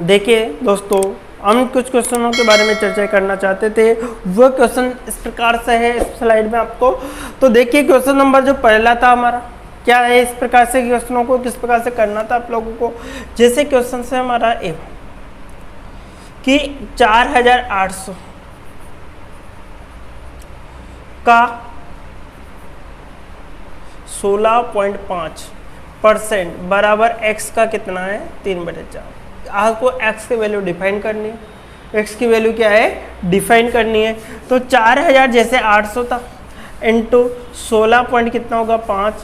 देखिए दोस्तों, हम कुछ क्वेश्चनों के बारे में चर्चा करना चाहते थे। वो क्वेश्चन इस प्रकार से है इस स्लाइड में आपको। तो देखिए क्वेश्चन नंबर जो पहला था हमारा क्या है, इस प्रकार से क्वेश्चनों को किस प्रकार से करना था आप लोगों को। जैसे क्वेश्चन से हमारा ए कि 4800 का 16.5% बराबर x का कितना है 3/4। आपको x की वैल्यू डिफाइन करनी है। x की वैल्यू क्या है, डिफाइन करनी है। तो 4000 जैसे 800 था इंटू 16 पॉइंट कितना होगा 5,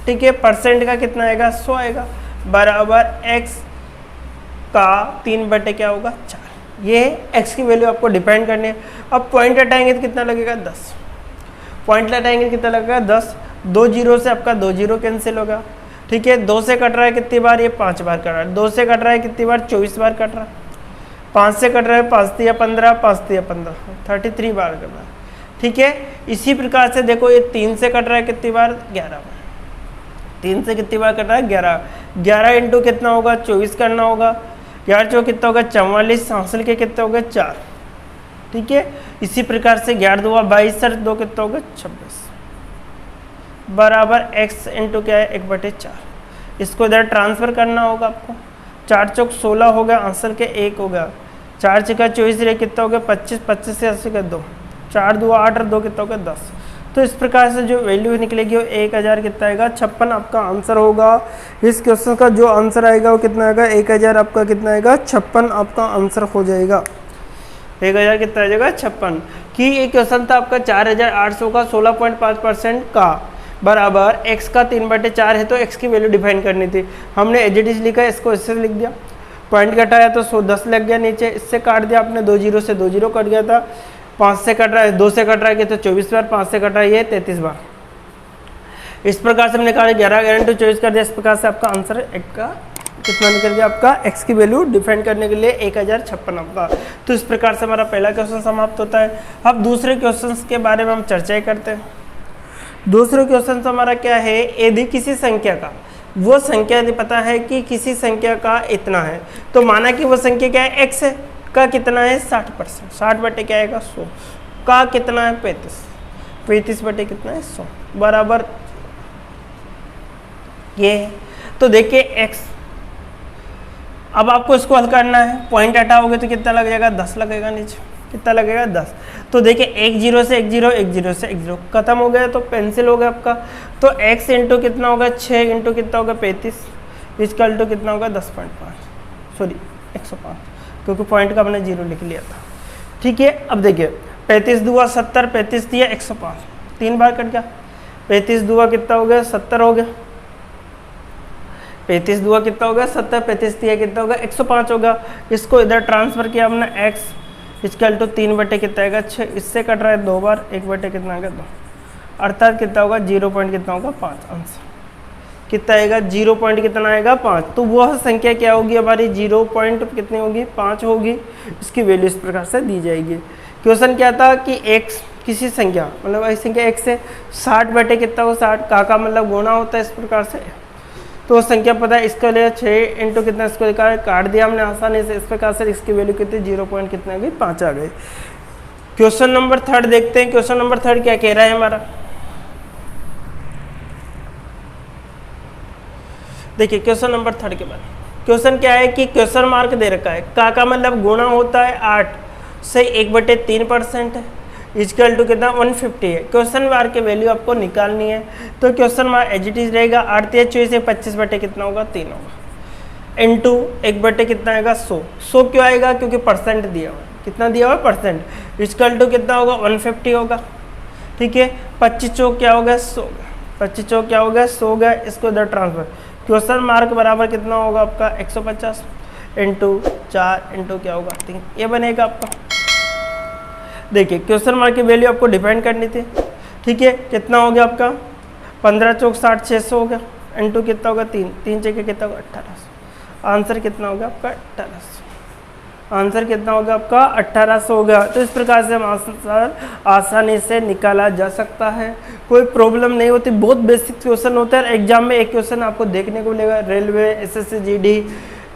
ठीक है, परसेंट का कितना आएगा 100 आएगा, बराबर x का 3 क्या होगा 4। ये x की वैल्यू आपको डिफाइन करनी है। अब पॉइंट हटाएंगे तो कितना लगेगा 10, पॉइंट हटाएंगे कितना लगेगा 10, 2 जीरो से आपका 2 जीरो कैंसिल होगा, ठीक है। 2 से कट रहा है कितनी बार, ये 5 बार कट रहा है। 2 से कट रहा है कितनी बार, 24 बार कट रहा है। 5 से कट रहा है 5 तिया 15, 5 तिया 15, 33 बार कट रहा है, ठीक है। इसी प्रकार से देखो ये 3 से कट रहा है कितनी बार, 11 बार। 3 से कितनी बार कट रहा है 11, 11 इंटू कितना होगा 24 करना होगा, 11 चौक कितना होगा 44, हासिल के कितने होगा 4, ठीक है। इसी प्रकार से 11 2 22 सर 2 कितना होगा 26, बराबर x इंटू क्या है 1/4। इसको इधर ट्रांसफर करना होगा आपको। 4 चौक 16 हो गया, आंसर के 1 हो गया। 4 चौका 24 रे कितना हो गया 25, 25 से 80 का 2, 4 2 8 और 2 कितना होगा 10। तो इस प्रकार से जो वैल्यू निकलेगी वो 1000 कितना आएगा 56 आपका आंसर होगा। इस क्वेश्चन का जो आंसर आएगा वो कितना आएगा 1000 आपका कितना आएगा 56 आपका आंसर हो जाएगा। 1000 कितना आ जाएगा 56 कि एक क्वेश्चन था आपका 4800 का 16.5% का बराबर x का 3/4 है। तो x की वैल्यू डिफाइन करनी थी, हमने एज इट इज लिखा, इसको इससे लिख दिया। पॉइंट कटाया तो 10 लग गया नीचे, इससे काट दिया आपने, 2 जीरो से 2 जीरो कट गया था। 5 से कट रहा है, 2 से कट रहा है तो 24 बार, 5 से कट रहा है ये 33 बार। इस प्रकार से हमने कहा 11 इंटू 24 कर दिया। इस प्रकार से आपका आंसर एक का कितना निकल गया आपका x की वैल्यू डिफाइन करने के लिए 1056 आपका। तो इस प्रकार से हमारा पहला क्वेश्चन समाप्त होता है। अब दूसरे क्वेश्चन के बारे में हम चर्चा करते हैं। दूसरे क्वेश्चन तो हमारा क्या है, यदि किसी संख्या का वो संख्या यदि पता है कि किसी संख्या का इतना है, तो माना कि वो संख्या क्या है x है का कितना है 60%, 60 क्या आएगा 100 का कितना है 35, 35 कितना है 100 बराबर ये है। तो देखिए x, अब आपको इसको हल करना है। पॉइंट हटाओगे तो कितना लग जाएगा 10 लगेगा, नीचे कितना लगेगा 10। तो देखिए 1 0 से 1 0, 1 0 से 1 0 खत्म हो गया तो पेंसिल हो गया आपका। तो x इंटू कितना होगा 6 इंटू कितना होगा 35, इसकल टू कितना होगा 10.5, सॉरी 105, क्योंकि पॉइंट का हमने 0 लिख लिया था, ठीक है। अब देखिए 35 दुआ 70, 35 दिया 105, 3 बार कट गया। 35 दुआ कितना हो गया 70 हो गया, 35 दुआ कितना होगा 70, 35 दिया कितना होगा 105 होगा। इसको इधर ट्रांसफर किया हमने x इसकल टू 3 कितना आएगा 6, इससे कट रहा है 2 बार, 1 कितना आएगा 2, अर्थात कितना होगा 0 पॉइंट कितना होगा 5, आंसर कितना आएगा 0 पॉइंट कितना आएगा 5। तो वह संख्या क्या होगी हमारी 0 पॉइंट कितनी होगी 5 होगी। इसकी वैल्यू इस प्रकार से दी जाएगी। क्वेश्चन क्या था कि x किसी संख्या मतलब वही संख्या x है 60 कितना हो 60 का मतलब गुणा होता है इस प्रकार से। तो संख्या पता है, इसके लिए 6 इंटू कितना इसको काट दिया हमने आसानी से। इस प्रकार से इसकी वैल्यू कितनी 0 पॉइंट कितना आ गई 5 आ गई। क्वेश्चन नंबर 3 देखते हैं। क्वेश्चन नंबर 3 क्या कह रहा है हमारा, देखिए क्वेश्चन नंबर 3 के बाद क्वेश्चन क्या है कि क्वेश्चन मार्क दे रखा है, का मतलब गुणा होता है 8 से 1/3% है, इक्वल टू कितना 150 है। क्वेश्चन मार्क की वैल्यू आपको निकालनी है। तो question mark as it is रहेगा 8 3 24 से 25 कितना होगा 3 होगा, इंटू 1 कितना आएगा 100। 100 क्यों आएगा, क्योंकि परसेंट दिया हुआ है, कितना दिया हुआ है परसेंट, इक्वल टू कितना होगा 150 होगा, ठीक है। 25 चौक क्या होगा 100, 25 चौक क्या होगा 100 होगा। इसको इधर ट्रांसफर, क्वेश्चन मार्क बराबर कितना होगा आपका 150 इंटू 4 इंटू क्या होगा 3, ये बनेगा आपका। देखिए क्वेश्चन मार्क की वैल्यू आपको डिफाइन करनी थी, ठीक है। कितना हो गया आपका 15 चौक 60, 600 हो गया, इंटू कितना होगा 3, 3 चौके कितना होगा 1800। आंसर कितना होगा आपका 1800, आंसर कितना होगा आपका 1800 होगा। तो इस प्रकार से हम आंसर आसानी से निकाला जा सकता है, कोई प्रॉब्लम नहीं होती। बहुत बेसिक क्वेश्चन होता है। एग्जाम में एक क्वेश्चन आपको देखने को मिलेगा, रेलवे, एसएससी जीडी,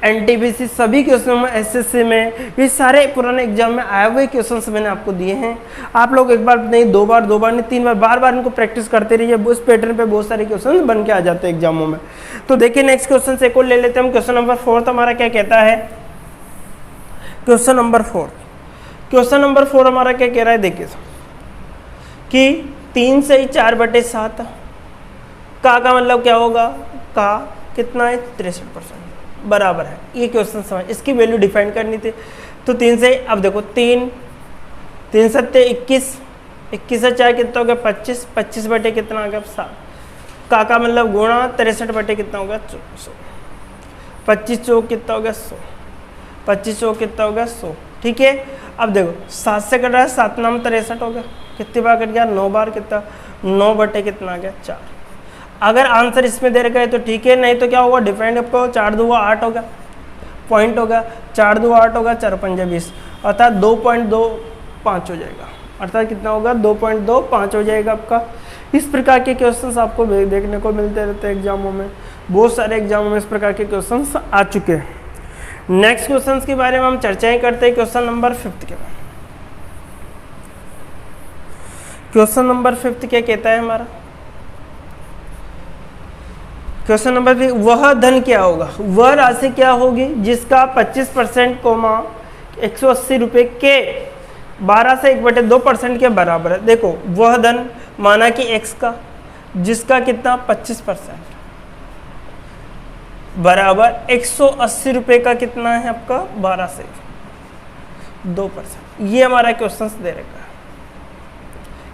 एनटीपीसी सभी क्वेश्चन में, एसएससी में, ये सारे पुराने एग्जाम में आए हुए क्वेश्चंस मैंने आपको दिए हैं। आप लोग एक बार नहीं, दो बार नहीं, 3 बार, बार इनको प्रैक्टिस करते रहिए। उस पैटर्न पे बहुत सारे क्वेश्चन बन के आ जाते हैं एग्जामों में। तो देखिए नेक्स्ट क्वेश्चन से एक और ले लेते हैं हम। क्वेश्चन नंबर 4 हमारा क्या कहता है? क्वेश्चन नंबर 4 हमारा क्या कह रहा है? देखिए कि 3 से 4/7 का मतलब क्या होगा? का कितना है? 63% बराबर है। ये क्वेश्चन समझ, इसकी वैल्यू डिफाइन करनी थी। तो 3 से, अब देखो 3 7 21, 21 से 4 कितना हो गया? 25, 25 बटे कितना आ गया? 7। का मतलब गुणा 63 बटे कितना हो गया? 100। 25 चौक कितना हो गया? 100। 25 चौक कितना हो गया? 100। ठीक है, अब देखो 7 से कट रहा है, 7 नाम 63 हो गया। कितनी बार कट गया? 9 बार। कितना? 9 बटे कितना आ गया? 4। अगर आंसर इसमें दे रखा है तो ठीक है, नहीं तो क्या होगा? डिफाइंड आपको 4 2 8 होगा, पॉइंट होगा। 4 2 8 होगा, 4 5 20, अर्थात 2.25 हो जाएगा। अर्थात कितना होगा? 2.25 हो जाएगा आपका। इस प्रकार के क्वेश्चंस आपको देखने को मिलते रहते हैं एग्जामों में। बहुत सारे एग्जामों में इस प्रकार के क्वेश्चंस आ चुके हैं। नेक्स्ट क्वेश्चंस के बारे में हम चर्चाएं करते हैं। क्वेश्चन नंबर 5 के बारे में। क्वेश्चन नंबर 5 क्या कहता है हमारा? क्वेश्चन नंबर 5, वह धन क्या होगा? वह राशि क्या होगी जिसका 25% कोमा 180 रुपये के 12 से 1/2% के बराबर है। देखो वह धन माना कि x का, जिसका कितना 25% बराबर 180 रुपये का कितना है आपका? 12 से 2%। ये हमारा क्वेश्चन दे रखा है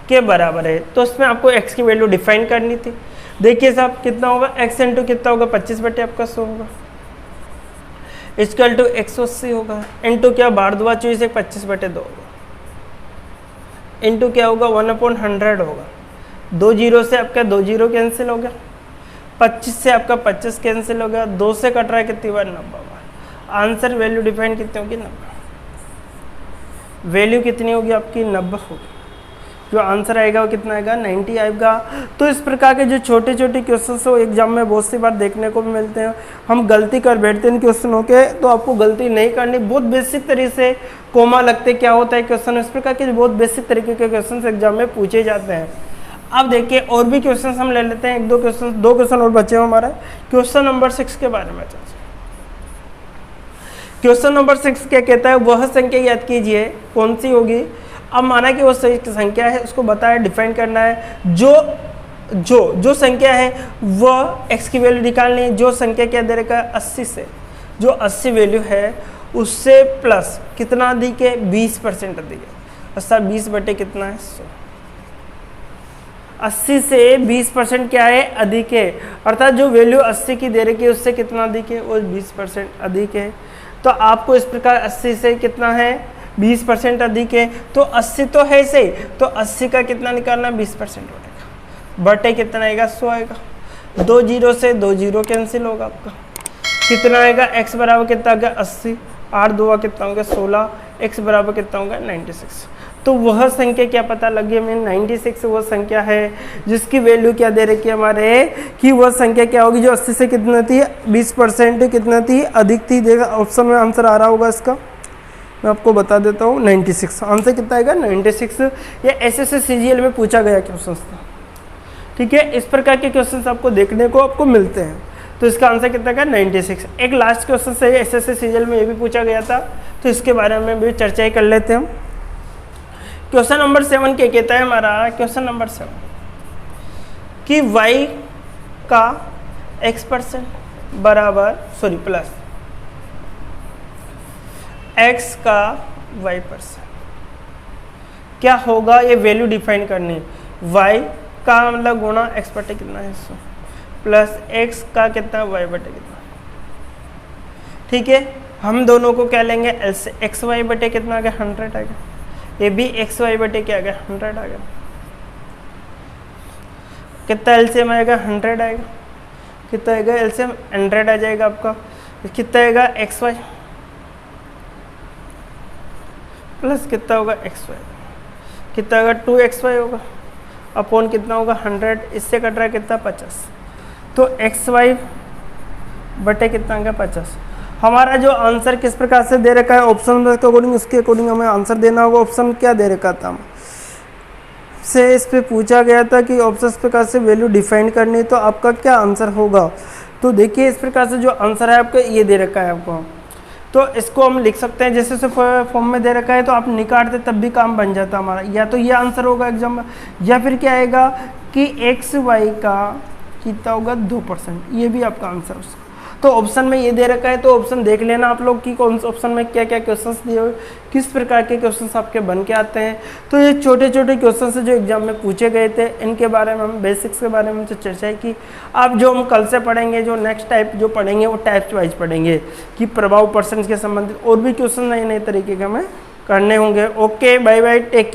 के बराबर है। तो इसमें आपको x की वैल्यू डिफाइन करनी थी। देखिए साहब कितना होगा? x इंटू कितना होगा? 25 बटे आपका 100 होगा, इक्वल टू 180 होगा, इंटू क्या? 12 2 24, 25 बटे 2 होगा, इंटू क्या होगा? 1/100 होगा। 2 जीरो से आपका 2 जीरो कैंसिल हो गया, 25 से आपका 25 कैंसिल हो गया, 2 से कट रहा है कितनी बार? 90 बार। आंसर वैल्यू डिफाइन कितनी होगी? 90। वैल्यू कितनी होगी आपकी? 90 होगी। जो आंसर आएगा वो कितना आएगा? 90 आएगा। तो इस प्रकार के जो छोटे छोटे क्वेश्चन हो एग्जाम में बहुत सी बार देखने को भी मिलते हैं। हम गलती कर बैठते हैं इन क्वेश्चनों के, तो आपको गलती नहीं करनी। बहुत बेसिक तरीके से कोमा लगते क्या होता है क्वेश्चन, इस प्रकार के बहुत बेसिक तरीके के क्वेश्चन एग्जाम में पूछे जाते हैं। अब देखिए और भी क्वेश्चन हम ले लेते हैं। 2 क्वेश्चन और बचे हैं हमारा। क्वेश्चन नंबर 6 के बारे में चर्चा। क्वेश्चन नंबर 6 क्या कहता है? वह संख्या याद कीजिए कौन सी होगी। अब माना कि वो संख्या है, उसको बताया, डिफाइन करना है। जो संख्या है वह x की वैल्यू निकालनी है। जो संख्या क्या दे रखा है? 80 से, जो 80 वैल्यू है उससे प्लस कितना अधिक है? 20% अधिक है। अच्छा 20 बटे कितना है? 100। 80 से 20% क्या है? अधिक है। अर्थात जो वैल्यू 80 की दे रखी है उससे कितना अधिक है? वो 20% अधिक है। तो आपको इस प्रकार 80 से कितना है? 20% अधिक है। तो 80 तो है सही, तो 80 का कितना निकालना? 20% बटेगा, बटे कितना आएगा? 100 आएगा। 2 जीरो से 2 जीरो कैंसिल होगा आपका, कितना आएगा? x बराबर कितना आ गया? 80, 8 2 कितना हो गया? 16, x बराबर कितना होगा? 96। तो वह संख्या क्या पता लगी हमें? 96 वह संख्या है जिसकी वैल्यू क्या दे रखी है हमारे, कि वह संख्या क्या होगी जो 80 से कितना थी? 20% कितना थी? अधिक थी। देखा ऑप्शन में आंसर आ रहा होगा इसका, मैं आपको बता देता हूँ। 96 आंसर कितना आएगा? 96। ये एसएससी सीजीएल में पूछा गया क्वेश्चन था। ठीक है, इस प्रकार के क्वेश्चन आपको देखने को आपको मिलते हैं। तो इसका आंसर कितना का? 96। एक लास्ट क्वेश्चन से एसएससी सीजीएल में ये भी पूछा गया था, तो इसके बारे में भी चर्चा कर लेते हैं हम। क्वेश्चन नंबर 7 क्या कहता है हमारा? क्वेश्चन नंबर 7 कि y का x% बराबर प्लस x का y% क्या होगा? ये वैल्यू डिफाइन करनी है। y का मतलब गुणा x बटे कितना है? 100 प्लस x का कितना? y बटे कितना। ठीक है, हम दोनों को क्या लेंगे? एल से एक्स वाई बटे कितना आ गया? 100 आ गया। ये भी एक्स वाई बटे क्या आ गया? 100 आ गया। कितना एलसीएम आएगा? 100 आएगा। कितना आएगा एलसीएम? 100 आ जाएगा आपका। कितना आएगा? एक्स वाई प्लस कितना होगा? X y. कितना होगा? 2xy होगा अपॉन कितना होगा? 100। इससे कट रहा है कितना? 50। तो एक्स वाई बटे कितना आ गया? 50। हमारा जो आंसर किस प्रकार से दे रखा है ऑप्शन के अकॉर्डिंग, उसके अकॉर्डिंग हमें आंसर देना होगा। ऑप्शन क्या दे रखा था से इस पे पूछा गया था कि ऑप्शन इस प्रकार से वैल्यू डिफाइन करनी है तो आपका क्या आंसर होगा। तो देखिए इस प्रकार से जो आंसर है आपका ये दे रखा है आपको, तो इसको हम लिख सकते हैं जैसे से फॉर्म में दे रखा है, तो आप निकालते तब भी काम बन जाता हमारा। या तो ये आंसर होगा एग्जाम में, या फिर क्या आएगा कि एक्स वाई का कितना होगा 2%, ये भी आपका आंसर उसका। तो ऑप्शन में ये दे रखा है, तो ऑप्शन देख लेना आप लोग कि कौन से ऑप्शन में क्या क्या क्वेश्चंस दिए हुए, किस प्रकार के क्वेश्चंस आपके बन के आते हैं। तो ये छोटे छोटे क्वेश्चंस जो एग्जाम में पूछे गए थे, इनके बारे में हम बेसिक्स के बारे में तो चर्चा की। अब जो हम कल से पढ़ेंगे, जो नेक्स्ट टाइप जो पढ़ेंगे वो टाइप्स वाइज पढ़ेंगे कि प्रभाव परसेंट के संबंधित और भी क्वेश्चन नए नए तरीके के हमें करने होंगे। Okay, bye bye, take.